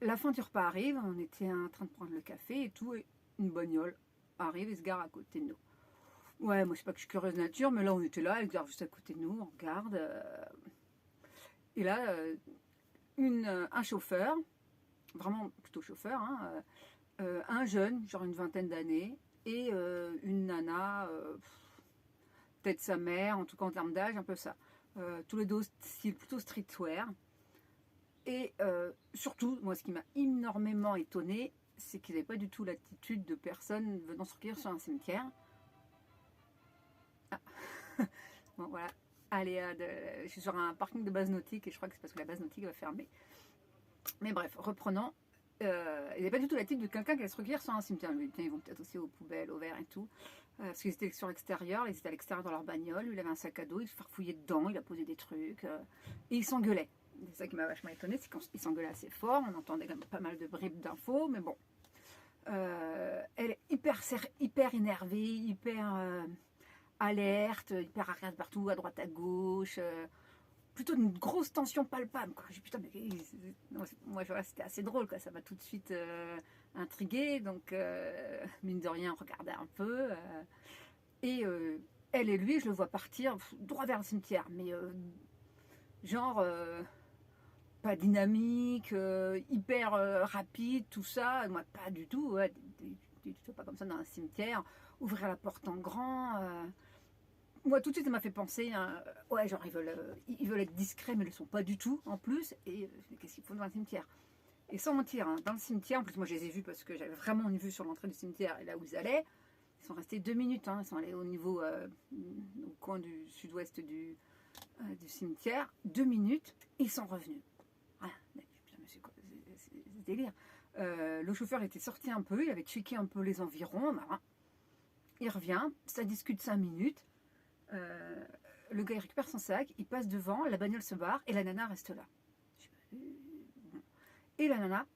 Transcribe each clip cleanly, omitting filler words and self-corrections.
la fin du repas arrive, on était en train de prendre le café et tout, et une bagnole arrive et se gare à côté de nous. Ouais, moi, je sais pas que je suis curieuse de nature, mais là, on était là, elle se gare juste à côté de nous, on regarde. Et là, un chauffeur, vraiment plutôt chauffeur, hein, un jeune, genre une vingtaine d'années, et une nana, peut-être sa mère, en tout cas en termes d'âge, un peu ça. Tous les deux style plutôt streetwear. Et surtout, moi, ce qui m'a énormément étonnée, c'est qu'ils n'avaient pas du tout l'attitude de personnes venant se recueillir sur un cimetière. Ah. Bon, voilà. Allez, je suis sur un parking de base nautique et je crois que c'est parce que la base nautique va fermer. Mais bref, reprenons. Il n'y avait pas du tout l'attitude de quelqu'un qui allait se recueillir sur un cimetière. Lui, ils vont peut-être aussi aux poubelles, aux verres et tout. Parce qu'ils étaient sur l'extérieur, ils étaient à l'extérieur dans leur bagnole. Lui, il avait un sac à dos, il se farfouillait dedans, il a posé des trucs. Et il s'engueulait. C'est ça qui m'a vachement étonnée, c'est qu'il s'engueulait assez fort. On entendait quand même pas mal de bribes d'infos, mais bon. Elle est hyper énervée, hyper alerte, hyper arrière partout, à droite, à gauche. Plutôt une grosse tension palpable, quoi. J'ai putain, mais moi, voilà, c'était assez drôle, quoi. Ça m'a tout de suite intriguée. Donc, mine de rien, on regardait un peu. Et elle et lui, je le vois partir droit vers le cimetière. Mais genre, pas dynamique, hyper rapide, tout ça. Moi, pas du tout. Ouais, du tout pas comme ça dans un cimetière. Ouvrir la porte en grand. Moi, tout de suite, ça m'a fait penser, ouais, genre, ils veulent être discrets, mais ils ne le sont pas du tout, en plus. Et qu'est-ce qu'ils font dans un cimetière? Et sans mentir, hein, dans le cimetière, en plus, moi, je les ai vus parce que j'avais vraiment une vue sur l'entrée du cimetière et là où ils allaient. Ils sont restés 2 minutes, hein, ils sont allés au niveau, au coin du sud-ouest du cimetière. 2 minutes, et ils sont revenus. Voilà. Putain, mais c'est quoi, c'est délire. Le chauffeur était sorti un peu, il avait checké un peu les environs. Bah, il revient, ça discute 5 minutes. Le gars il récupère son sac, il passe devant, la bagnole se barre et la nana reste là. Et la nana,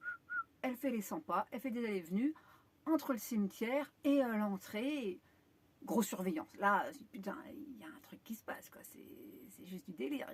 elle fait les 100 pas, elle fait des allées et venues entre le cimetière et l'entrée. Grosse surveillance. Là, putain, il y a un truc qui se passe, quoi. C'est juste du délire.